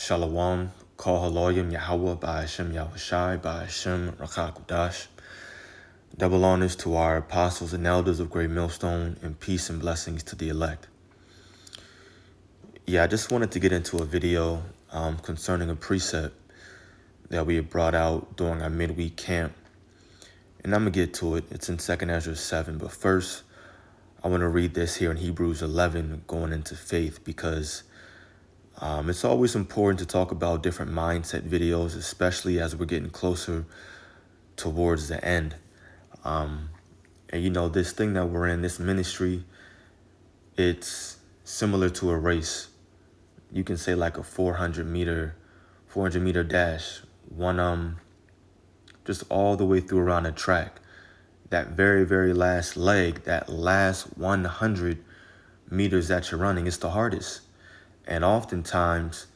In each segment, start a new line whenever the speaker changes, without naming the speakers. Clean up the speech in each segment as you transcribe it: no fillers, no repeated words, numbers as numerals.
Shalom, Kol Haloyim Yahweh, Ba'ashem Yahushai, Ba'ashem Rakakudash. Double honors to our apostles and elders of Great Millstone, and peace and blessings to the elect. Yeah, I just wanted to get into a video concerning a precept that we had brought out during our midweek camp. And I'm going to get to it. It's in 2nd Ezra 7. But first, I want to read this here in Hebrews 11, going into faith, because it's always important to talk about different mindset videos, especially as we're getting closer towards the end. And you know, this thing that we're in, this ministry, it's similar to a race. You can say like a 400 meter dash, just all the way through around a track. That very, very last leg, that last 100 meters that you're running, it's the hardest. And oftentimes,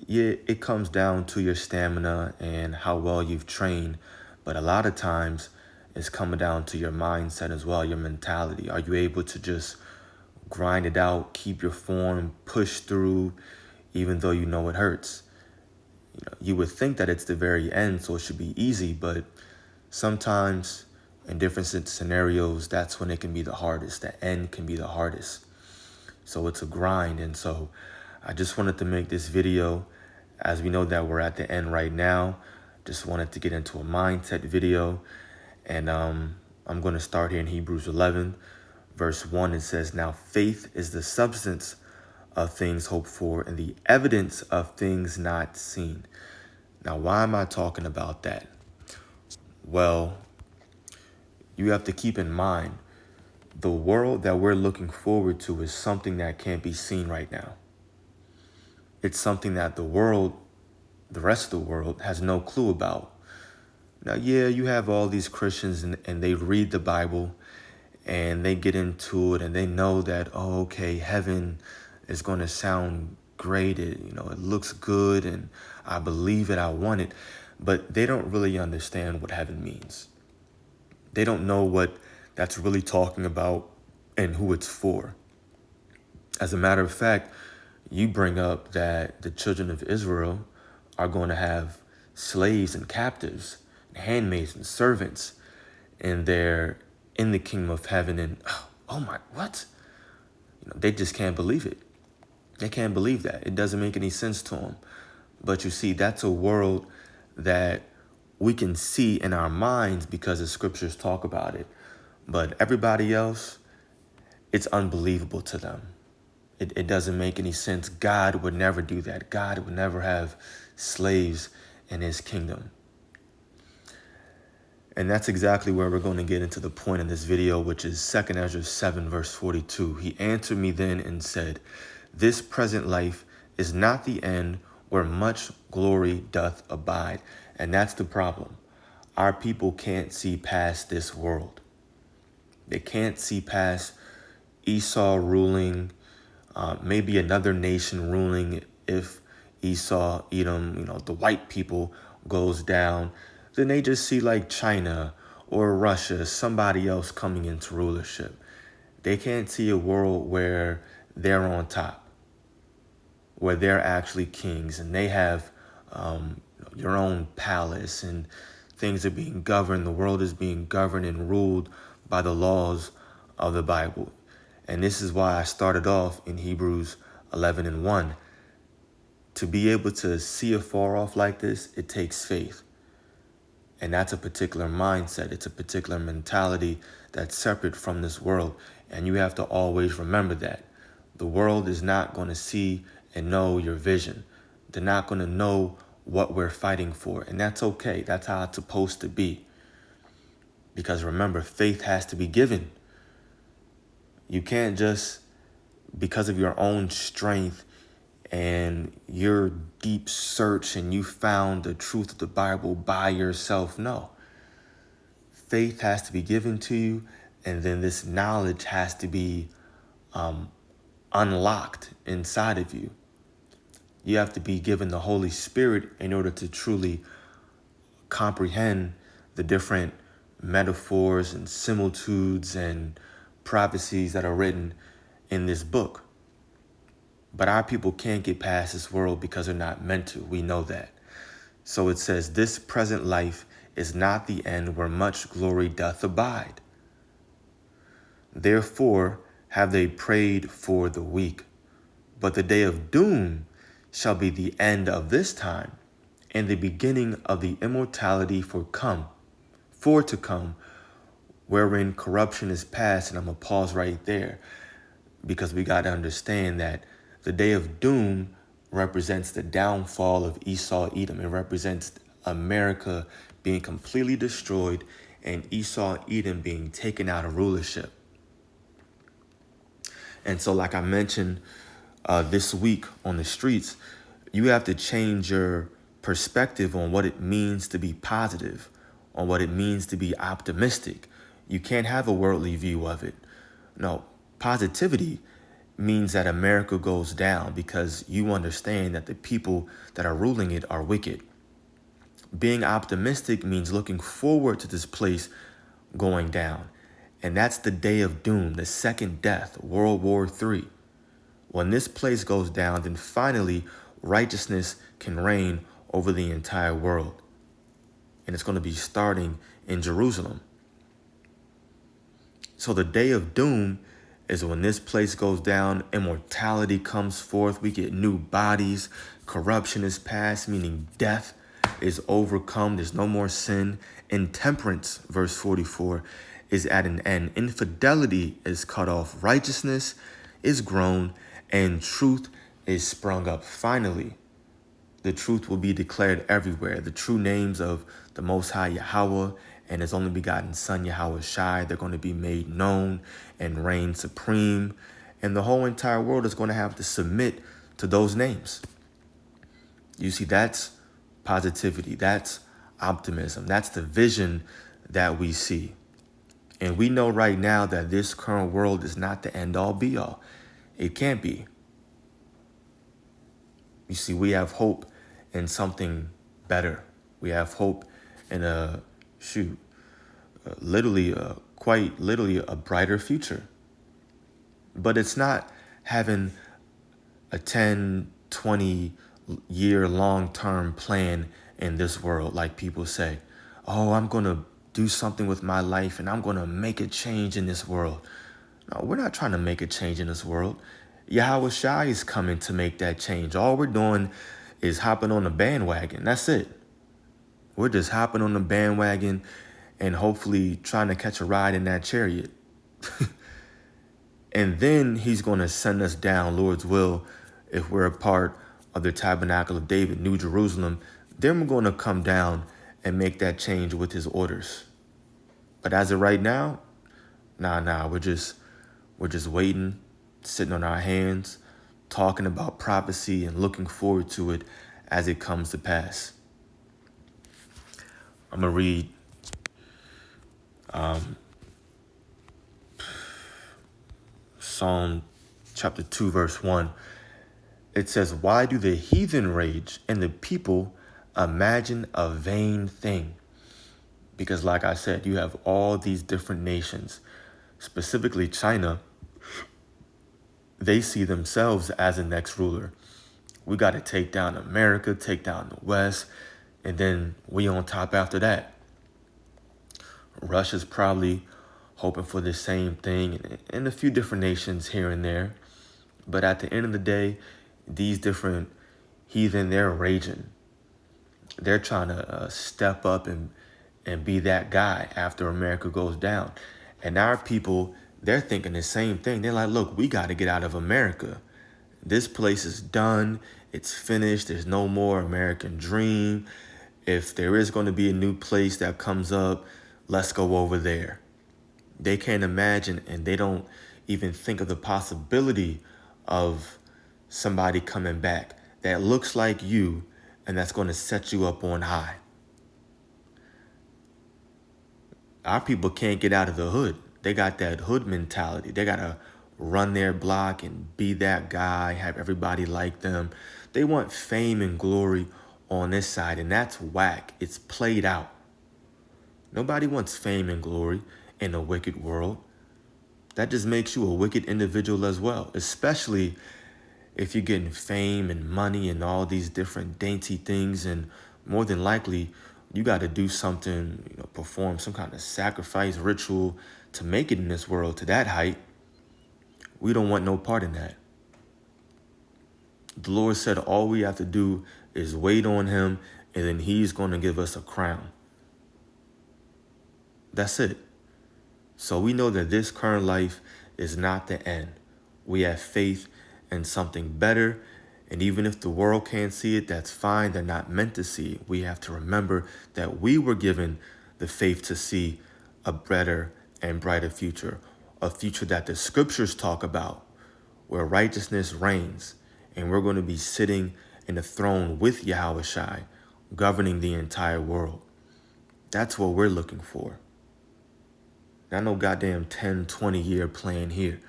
yeah, it comes down to your stamina and how well you've trained. But a lot of times, it's coming down to your mindset as well, your mentality. Are you able to just grind it out, keep your form, push through, even though you know it hurts? You know, you would think that it's the very end, so it should be easy. But sometimes, in different scenarios, that's when it can be the hardest. The end can be the hardest. So it's a grind. And so I just wanted to make this video, as we know that we're at the end right now. Just wanted to get into a mindset video. And I'm going to start here in Hebrews 11, verse 1. It says, "Now faith is the substance of things hoped for and the evidence of things not seen." Now, why am I talking about that? Well, you have to keep in mind, the world that we're looking forward to is something that can't be seen right now. It's something that the rest of the world, has no clue about. Now, yeah, you have all these Christians and they read the Bible and they get into it and they know that, oh, okay, heaven is going to sound great. It looks good and I believe it, I want it. But they don't really understand what heaven means. They don't know what that's really talking about and who it's for. As a matter of fact, you bring up that the children of Israel are going to have slaves and captives, and handmaids and servants, and they're in the kingdom of heaven. And oh my, what? They just can't believe it. They can't believe that. It doesn't make any sense to them. But you see, that's a world that we can see in our minds because the scriptures talk about it. But everybody else, it's unbelievable to them. It doesn't make any sense. God would never do that. God would never have slaves in his kingdom. And that's exactly where we're going to get into the point in this video, which is 2nd Ezra 7, verse 42. "He answered me then and said, This present life is not the end where much glory doth abide." And that's the problem. Our people can't see past this world. They can't see past Esau ruling, maybe another nation ruling if Esau, Edom, the white people goes down. Then they just see like China or Russia, somebody else coming into rulership. They can't see a world where they're on top, where they're actually kings and they have your own palace and things are being governed. The world is being governed and ruled by the laws of the Bible. And this is why I started off in Hebrews 11 and 1. To be able to see afar off like this, it takes faith. And that's a particular mindset. It's a particular mentality that's separate from this world. And you have to always remember that. The world is not going to see and know your vision. They're not going to know what we're fighting for. And that's okay. That's how it's supposed to be. Because remember, faith has to be given. You can't just, because of your own strength and your deep search and you found the truth of the Bible by yourself. No. Faith has to be given to you, and then this knowledge has to be unlocked inside of you. You have to be given the Holy Spirit in order to truly comprehend the different metaphors and similitudes and prophecies that are written in this book. But our people can't get past this world because they're not meant to. We know that. So it says, this present life is not the end where much glory doth abide. Therefore have they prayed for the weak. But the day of doom shall be the end of this time, and the beginning of the immortality for to come, wherein corruption is past. And I'm going to pause right there, because we got to understand that the day of doom represents the downfall of Esau, Edom. It represents America being completely destroyed and Esau, Edom being taken out of rulership. And so, like I mentioned this week on the streets, you have to change your perspective on what it means to be positive, on what it means to be optimistic. You can't have a worldly view of it. No, positivity means that America goes down because you understand that the people that are ruling it are wicked. Being optimistic means looking forward to this place going down. And that's the day of doom, the second death, World War III. When this place goes down, then finally righteousness can reign over the entire world. And it's going to be starting in Jerusalem. So the day of doom is when this place goes down, immortality comes forth, we get new bodies, corruption is past, meaning death is overcome, there's no more sin. Intemperance, verse 44, is at an end. Infidelity is cut off, righteousness is grown, and truth is sprung up. Finally, the truth will be declared everywhere. The true names of the Most High Yahweh and His only begotten Son, Yahweh Shai, they're going to be made known and reign supreme. And the whole entire world is going to have to submit to those names. You see, that's positivity. That's optimism. That's the vision that we see. And we know right now that this current world is not the end all be all. It can't be. You see, we have hope in something better. We have hope in quite literally a brighter future. But it's not having a 10, 20 year long-term plan in this world like people say. Oh, I'm going to do something with my life and I'm going to make a change in this world. No, we're not trying to make a change in this world. Yahweh Shai is coming to make that change. All we're doing is hopping on the bandwagon. That's it. We're just hopping on the bandwagon and hopefully trying to catch a ride in that chariot. And then he's going to send us down, Lord's will, if we're a part of the Tabernacle of David, New Jerusalem. Then we're going to come down and make that change with his orders. But as of right now, we're just waiting, sitting on our hands, talking about prophecy and looking forward to it as it comes to pass. I'm going to read Psalm chapter 2, verse 1. It says, why do the heathen rage and the people imagine a vain thing? Because like I said, you have all these different nations, specifically China. They see themselves as the next ruler. We got to take down America, take down the West, and then we on top after that. Russia's probably hoping for the same thing, and a few different nations here and there. But at the end of the day, these different heathen, they're raging. They're trying to step up and be that guy after America goes down. And our people, they're thinking the same thing. They're like, look, we got to get out of America. This place is done. It's finished. There's no more American dream. If there is going to be a new place that comes up, let's go over there. They can't imagine, and they don't even think of the possibility of somebody coming back that looks like you and that's going to set you up on high. Our people can't get out of the hood. They got that hood mentality. They got to run their block and be that guy, have everybody like them. They want fame and glory on this side, and that's whack. It's played out. Nobody wants fame and glory in a wicked world. That just makes you a wicked individual as well, especially If you're getting fame and money and all these different dainty things, and more than likely, you got to do something, perform some kind of sacrifice ritual to make it in this world to that height. We don't want no part in that. The Lord said all we have to do is wait on him, and then he's going to give us a crown. That's it. So we know that this current life is not the end. We have faith in something better. And even if the world can't see it, that's fine. They're not meant to see it. We have to remember that we were given the faith to see a better and brighter future, a future that the scriptures talk about, where righteousness reigns, and we're going to be sitting in the throne with Yahushua, governing the entire world. That's what we're looking for. Not no goddamn 10, 20-year plan here.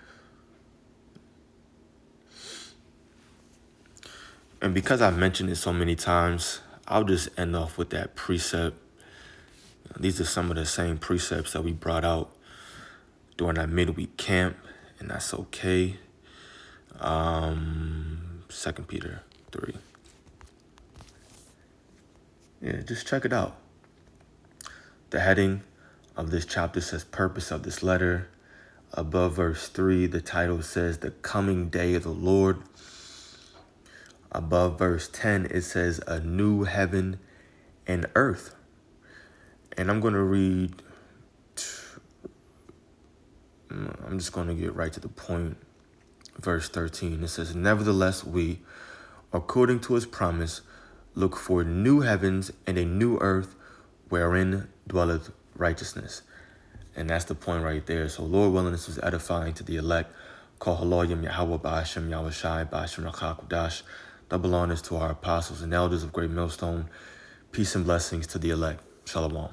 And because I've mentioned it so many times, I'll just end off with that precept. These are some of the same precepts that we brought out during our midweek camp, and that's okay. 2 Peter 3. Yeah, just check it out. The heading of this chapter says purpose of this letter. Above verse 3, the title says the coming day of the Lord. Above verse 10, it says a new heaven and earth. And I'm going to read, I'm just going to get right to the point. Verse 13, it says, nevertheless, we, according to his promise, look for new heavens and a new earth wherein dwelleth righteousness. And that's the point right there. So Lord willing, this was edifying to the elect. Call Haloyim Yahweh Ba'ashem Yahushai Ba'ashem Rakakudash. Double honors to our apostles and elders of Great Millstone. Peace and blessings to the elect. Shalom.